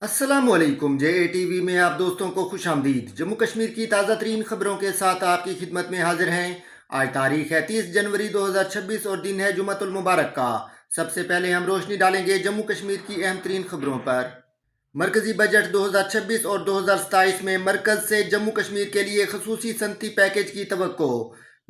अस्सलामुअलैकुम। JATV में आप दोस्तों को खुश आमदीद। जम्मू कश्मीर की ताज़ा तरीन खबरों के साथ आपकी खिदमत में हाजिर हैं। आज तारीख है 30 जनवरी 2026 और दिन है जुमअतुल मुबारक का। सबसे पहले हम रोशनी डालेंगे जम्मू कश्मीर की अहम तरीन खबरों पर। मरकजी बजट 2026 और 2027 में मरकज से जम्मू कश्मीर के लिए खसूसी सनती पैकेज की तवक्को।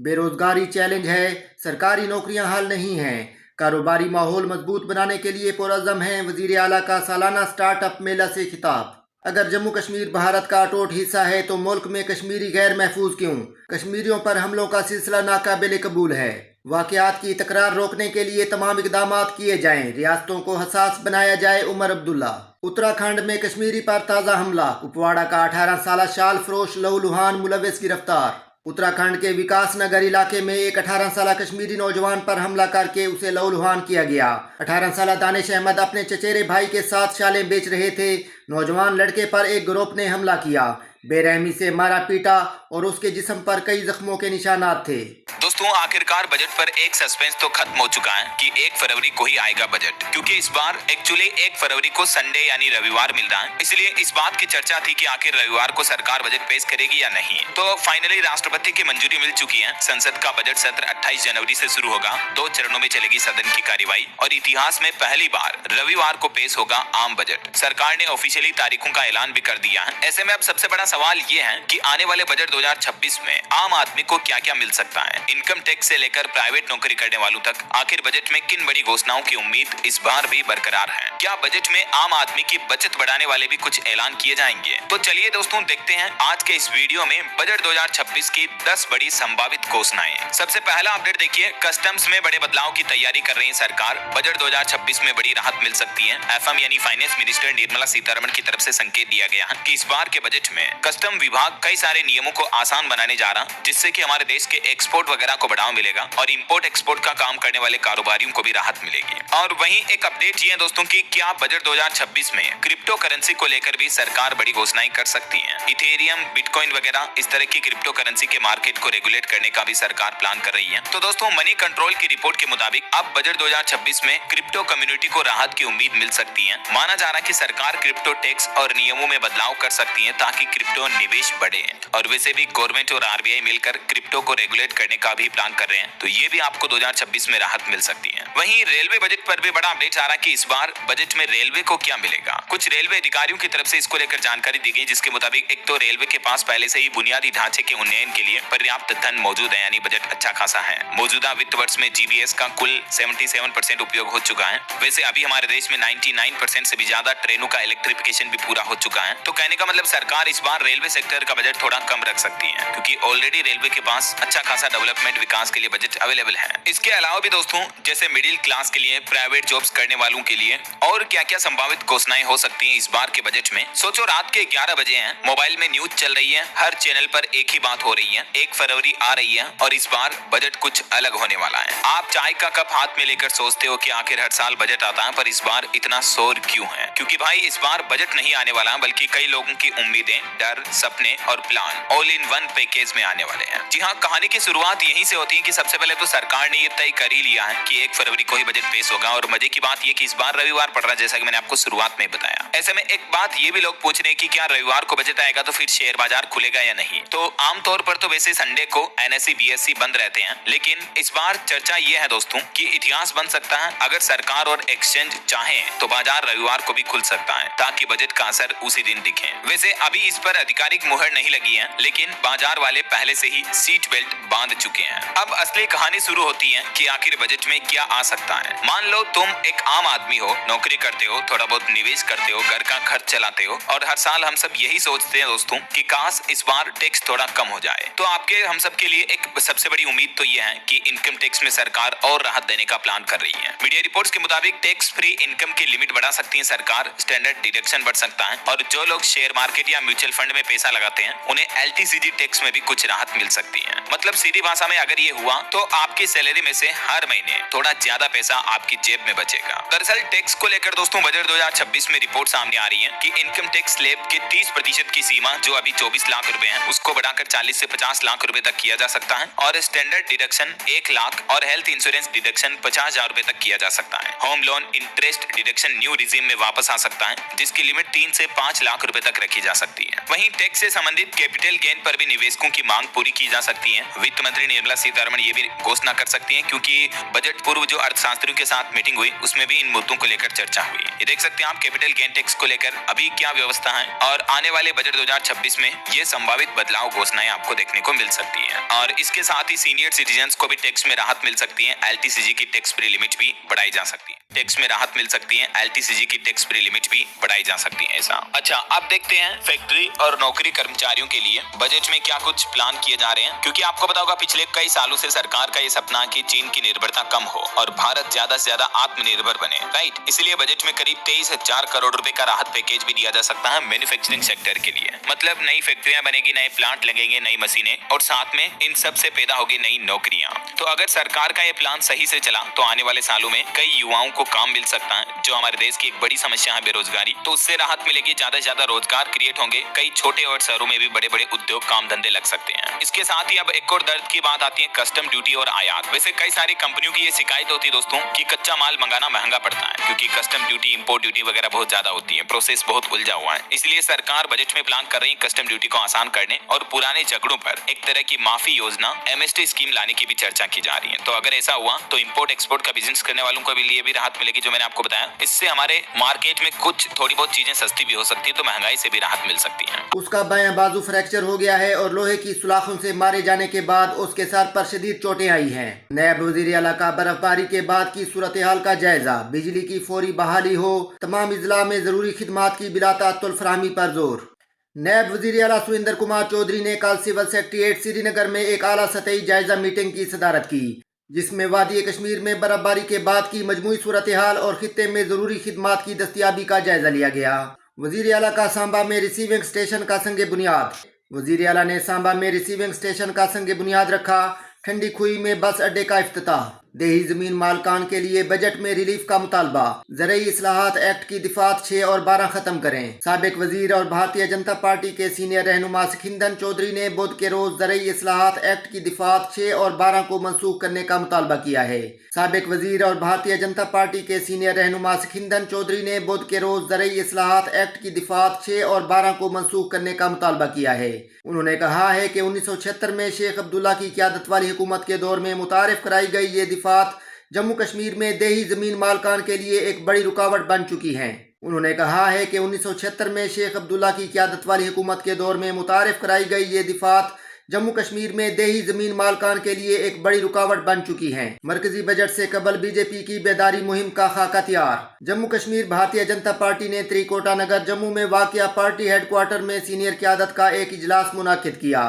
बेरोजगारी चैलेंज है, सरकारी नौकरियां हाल नहीं हैं। कारोबारी माहौल मजबूत बनाने के लिए पुरअज़्म हैं। वजीर आला का सालाना स्टार्टअप मेला से खिताब। अगर जम्मू कश्मीर भारत का अटूट हिस्सा है तो मुल्क में कश्मीरी गैर महफूज क्यों? कश्मीरियों पर हमलों का सिलसिला नाकाबिल कबूल है। वाकयात की तकरार रोकने के लिए तमाम इकदाम किए जाएं। रियासतों को हसास बनाया जाए। उमर अब्दुल्ला। उत्तराखंड में कश्मीरी पर ताज़ा हमला। कुपवाड़ा का 18 साल शाल फरोश लहूलुहान मुलविस गिरफ्तार। उत्तराखंड के विकास नगर इलाके में एक 18 साल कश्मीरी नौजवान पर हमला करके उसे लहूलुहान किया गया। 18 साल दानिश अहमद अपने चचेरे भाई के साथ शालें बेच रहे थे। नौजवान लड़के पर एक ग्रुप ने हमला किया, बेरहमी से मारा पीटा और उसके जिस्म पर कई जख्मों के निशानात थे। दोस्तों, आखिरकार बजट पर एक सस्पेंस तो खत्म हो चुका है कि 1 फरवरी को ही आएगा बजट, क्योंकि इस बार एक्चुअली 1 फरवरी को संडे यानी रविवार मिल रहा है। इसलिए इस बात की चर्चा थी कि आखिर रविवार को सरकार बजट पेश करेगी या नहीं। तो फाइनली राष्ट्रपति की मंजूरी मिल चुकी है। संसद का बजट सत्र 28 जनवरी से शुरू होगा। 2 चरणों में चलेगी सदन की कार्यवाही और इतिहास में पहली बार रविवार को पेश होगा आम बजट। सरकार ने ऑफिशियली तारीखों का ऐलान भी कर दिया है। ऐसे में अब सबसे बड़ा सवाल ये है कि आने वाले बजट 2026 में आम आदमी को क्या क्या मिल सकता है। इनकम टैक्स से लेकर प्राइवेट नौकरी करने वालों तक आखिर बजट में किन बड़ी घोषणाओं की उम्मीद इस बार भी बरकरार है। क्या बजट में आम आदमी की बचत बढ़ाने वाले भी कुछ ऐलान किए जाएंगे? तो चलिए दोस्तों, देखते हैं आज के इस वीडियो में बजट 2026 की 10 बड़ी संभावित घोषणाएं। सबसे पहला अपडेट देखिए, कस्टम्स में बड़े बदलाव की तैयारी कर रही है सरकार। बजट 2026 में बड़ी राहत मिल सकती है। FM यानी फाइनेंस मिनिस्टर निर्मला सीतारमण की तरफ से संकेत दिया गया है कि इस बार के बजट में कस्टम विभाग कई सारे नियमों को आसान बनाने जा रहा, जिससे कि हमारे देश के एक्सपोर्ट वगैरह को बढ़ावा मिलेगा और इंपोर्ट एक्सपोर्ट का काम करने वाले कारोबारियों को भी राहत मिलेगी। और वहीं एक अपडेट ये है दोस्तों कि क्या बजट 2026 में क्रिप्टो करेंसी को लेकर भी सरकार बड़ी घोषणाएं कर सकती है। इथेरियम, बिटकॉइन वगैरह इस तरह की क्रिप्टो करेंसी के मार्केट को रेगुलेट करने का भी सरकार प्लान कर रही है। तो दोस्तों, मनी कंट्रोल की रिपोर्ट के मुताबिक अब बजट 2026 में क्रिप्टो कम्युनिटी को राहत की उम्मीद मिल सकती है। माना जा रहा है कि सरकार क्रिप्टो टैक्स और नियमों में बदलाव कर सकती है ताकि क्रिप्टो निवेश बढ़े। और वैसे भी गवर्नमेंट और RBI मिलकर क्रिप्टो को रेगुलेट करने का भी प्लान कर रहे हैं, तो ये भी आपको 2026 में राहत मिल सकती है। वहीं रेलवे बजट पर भी बड़ा अपडेट आ रहा है कि इस बार बजट में रेलवे को क्या मिलेगा। कुछ रेलवे अधिकारियों की तरफ से इसको लेकर जानकारी दी गई, जिसके मुताबिक एक तो रेलवे के पास पहले से ही बुनियादी ढांचे के उन्नयन के लिए पर्याप्त धन मौजूद है, यानी बजट अच्छा खासा है। मौजूदा वित्त वर्ष में GBS का कुल 77% उपयोग हो चुका है। वैसे अभी हमारे देश में 99% से भी ज्यादा ट्रेनों का इलेक्ट्रिफिकेशन भी पूरा हो चुका है। तो कहने का मतलब सरकार इस बार रेलवे सेक्टर का बजट थोड़ा कम रख सकती है, क्योंकि ऑलरेडी रेलवे के पास अच्छा खासा डेवलपमेंट विकास के लिए बजट अवेलेबल है। इसके अलावा भी दोस्तों, जैसे मिडिल क्लास के लिए, प्राइवेट जॉब्स करने वालों के लिए और क्या क्या संभावित घोषणाएं हो सकती हैं इस बार के बजट में। सोचो, रात के 11 बजे हैं, मोबाइल में न्यूज चल रही है, हर चैनल पर एक ही बात हो रही है, 1 फरवरी आ रही है और इस बार बजट कुछ अलग होने वाला है। आप चाय का कप हाथ में लेकर सोचते हो कि आखिर हर साल बजट आता है, पर इस बार इतना शोर क्यों है? क्योंकि भाई इस बार बजट नहीं आने वाला है, बल्कि कई लोगों की उम्मीदें, डर, सपने और plan all in one package में आने वाले हैं। जी हाँ, कहानी की शुरुआत यहीं से होती है कि सबसे पहले तो सरकार ने ये तय कर ही लिया है कि 1 फरवरी को ही बजट पेश होगा। और मजे की बात ये कि इस बार रविवार पड़ रहा है, जैसा कि मैंने आपको शुरुआत में बताया। ऐसे में एक बात ये भी लोग पूछ रहे हैं कि क्या रविवार को बजट आएगा तो फिर शेयर बाजार खुलेगा या नहीं। तो आमतौर पर तो वैसे संडे को NSE BSE बंद रहते हैं, लेकिन इस बार चर्चा ये है दोस्तों कि इतिहास बन सकता है। अगर सरकार और एक्सचेंज चाहे तो बाजार रविवार को भी खुल सकता है, ताकि बजट का असर उसी दिन दिखे। वैसे अभी इस पर आधिकारिक मुहर नहीं लगी है, लेकिन बाजार वाले पहले से ही सीट बेल्ट बांध चुके हैं। अब असली कहानी शुरू होती है कि आखिर बजट में क्या आ सकता है। मान लो तुम एक आम आदमी हो, नौकरी करते हो, थोड़ा बहुत निवेश करते हो, घर का खर्च चलाते हो, और हर साल हम सब यही सोचते हैं दोस्तों कि काश इस बार टैक्स थोड़ा कम हो जाए। तो आपके हम सब के लिए एक सबसे बड़ी उम्मीद तो यह है कि इनकम टैक्स में सरकार और राहत देने का प्लान कर रही है। मीडिया रिपोर्ट्स के मुताबिक टैक्स फ्री इनकम की लिमिट बढ़ा सकती है सरकार, स्टैंडर्ड डिडक्शन बढ़ सकता है, और जो लोग शेयर मार्केट या म्यूचुअल फंड फंड में पैसा लगाते हैं उन्हें LTCG टैक्स में भी कुछ राहत मिल सकती है। मतलब सीधी भाषा में अगर ये हुआ तो आपकी सैलरी में से हर महीने थोड़ा ज्यादा पैसा आपकी जेब में बचेगा। दरअसल टैक्स को लेकर दोस्तों बजट 2026 में रिपोर्ट सामने आ रही है कि इनकम टैक्स स्लैब के 30% की सीमा जो अभी 24 लाख रुपए है उसको बढ़ाकर 40 से 50 लाख रुपए तक किया जा सकता है और स्टैंडर्ड डिडक्शन 1 लाख और हेल्थ इंश्योरेंस डिडक्शन 50,000 रुपए तक किया जा सकता है। Home loan interest deduction new regime में वापस आ सकता है जिसकी लिमिट 3 से 5 लाख रुपए तक रखी जा सकती है। वहीं टैक्स से संबंधित कैपिटल गेन पर भी निवेशकों की मांग पूरी की जा सकती है। वित्त मंत्री निर्मला सीतारमण ये भी घोषणा कर सकती हैं क्योंकि बजट पूर्व जो अर्थशास्त्रियों के साथ मीटिंग हुई उसमें भी इन मुद्दों को लेकर चर्चा हुई। ये देख सकते हैं आप कैपिटल गेन टैक्स को लेकर अभी क्या व्यवस्था है और आने वाले बजट 2026 में ये संभावित बदलाव घोषणाएं आपको देखने को मिल सकती है। और इसके साथ ही सीनियर सिटीजन्स को भी टैक्स में राहत मिल सकती है। LTCG की टैक्स फ्री लिमिट भी बढ़ाई जा सकती है। टैक्स में राहत मिल सकती है। LTCG की टैक्स फ्री लिमिट भी बढ़ाई जा सकती है। ऐसा अच्छा अब देखते हैं फैक्ट्री और नौकरी कर्मचारियों के लिए बजट में क्या कुछ प्लान किए जा रहे हैं, क्योंकि आपको पता होगा पिछले कई सालों से सरकार का ये सपना है कि चीन की निर्भरता कम हो और भारत ज्यादा से ज्यादा आत्मनिर्भर बने, राइट। इसीलिए बजट में करीब 23,000 करोड़ रुपए का राहत पैकेज भी दिया जा सकता है मैन्युफैक्चरिंग सेक्टर के लिए। मतलब नई फैक्ट्रियां बनेगी, नए प्लांट लगेंगे, नई मशीनें और साथ में इन सब से पैदा होगी नई नौकरियां। तो अगर सरकार का ये प्लान सही से चला तो आने वाले सालों में कई युवाओं को काम मिल सकता है। जो हमारे देश की एक बड़ी समस्या है बेरोजगारी, तो उससे राहत मिलेगी, ज्यादा से ज्यादा रोजगार क्रिएट होंगे, कई छोटे और शहरों में भी बड़े बड़े उद्योग काम धंधे लग सकते हैं। इसके साथ ही अब एक और दर्द की बात आती है कस्टम ड्यूटी और आयात। वैसे कई सारी कंपनियों की ये शिकायत होती है दोस्तों कि कच्चा माल मंगाना महंगा पड़ता है क्योंकि कस्टम ड्यूटी इंपोर्ट ड्यूटी वगैरह बहुत ज्यादा होती है, प्रोसेस बहुत उलझा हुआ है। इसलिए सरकार बजट में प्लान कर रही है कस्टम ड्यूटी को आसान करने और पुराने झगड़ों पर एक तरह की माफी योजना MST स्कीम लाने की भी चर्चा की जा रही है। तो अगर ऐसा हुआ तो इंपोर्ट एक्सपोर्ट का बिजनेस करने वालों को भी लिए भी राहत मिलेगी, जो मैंने आपको बताया। इससे हमारे मार्केट में कुछ थोड़ी बहुत चीजें सस्ती भी हो सकती है, तो महंगाई से भी राहत मिल सकती है। उसका बायां बाजू फ्रैक्चर हो गया है और लोहे की सुलाखों से मारे जाने के बाद उसके सर पर शदीद चोटें आई हैं। नायब वजीर आला का बर्फबारी के बाद की सूरत हाल का जायजा, बिजली की फौरी बहाली हो, तमाम इजला में जरूरी खिदमात की बिला तात्तुल फराहमी पर जोर। नायब वजीर आला सुरेंद्र कुमार चौधरी ने कल सिविल सेक्रेटेरिएट श्रीनगर में एक आला सतही जायजा मीटिंग की सदारत की, जिसमें वादी कश्मीर में बर्फबारी के बाद की मजमूई सूरत हाल और खित्ते में जरूरी खिदमात की दस्तियाबी का जायजा लिया गया। वजीर आला का सांबा में रिसीविंग स्टेशन का संगे बुनियाद। वजीर आला ने सांबा में रिसीविंग स्टेशन का संगे बुनियाद रखा। ठंडी खुई में बस अड्डे का इफ्तिताह। देही जमीन मालकान के लिए बजट में रिलीफ का मुतालबा। ज़रई इस्लाहात एक्ट की दिफात 6 और 12 खत्म करें। साबिक वजीर और भारतीय जनता पार्टी के सीनियर रहनुमा सिखिंदन चौधरी ने बुध के रोज ज़रई इस्लाहात एक्ट की दिफात 6 और 12 को मनसूख करने का मुतालबा किया है। साबिक वजीर और भारतीय जनता पार्टी के सीनियर रहनुमा सिखिंदन चौधरी ने बुध के रोज ज़रई इस्लाहात एक्ट की दिफात 6 और 12 को मनसूख करने का मुतालबा किया है। उन्होंने कहा है कि 1976 में शेख अब्दुल्ला की क़यादत वाली हुकूमत के दौर में मुतारिफ कराई गई ये दिफात जम्मू कश्मीर में देही जमीन मालकान के लिए एक बड़ी रुकावट बन चुकी हैं। उन्होंने कहा है कि 1976 में शेख अब्दुल्ला की क़यादत वाली हुकूमत के दौर में मुतारिफ कराई गई ये दिफात जम्मू कश्मीर में देही जमीन मालकान के लिए एक बड़ी रुकावट बन चुकी हैं। मरकजी बजट से कबल बीजेपी की बेदारी मुहिम का खाका तैयार। जम्मू कश्मीर भारतीय जनता पार्टी ने त्रिकोटा नगर जम्मू में वाक़िया पार्टी हेडक्वार्टर में सीनियर क़यादत का एक इजलास मुनाकिद किया,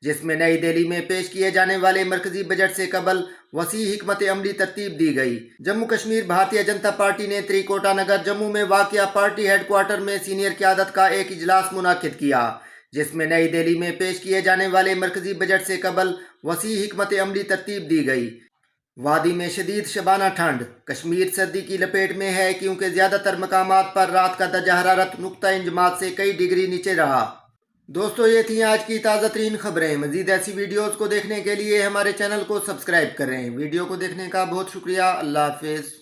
जिसमें नई दिल्ली में पेश किए जाने वाले मरकजी बजट से कबल वसी हिकमत अमली तरतीब दी गई। जम्मू कश्मीर भारतीय जनता पार्टी ने त्रिकोटा नगर जम्मू में वाक़िया पार्टी हेडक्वार्टर में सीनियर क़यादत का एक इजलास मुनाकिद किया, जिसमें नई दिल्ली में पेश किए जाने वाले मरकजी बजट से कबल वसी हिकमत अमली तरतीब दी गई। वादी में शदीद शबाना ठंड। कश्मीर सर्दी की लपेट में है क्योंकि ज़्यादातर मकामात पर रात का दर्जा हरारत नुक्ता इंजमात से कई डिग्री नीचे रहा। दोस्तों ये थी आज की ताज़ा तरीन खबरें। मज़ीद ऐसी वीडियोज़ को देखने के लिए हमारे चैनल को सब्सक्राइब करें। वीडियो को देखने का बहुत शुक्रिया। अल्लाह हाफिज़।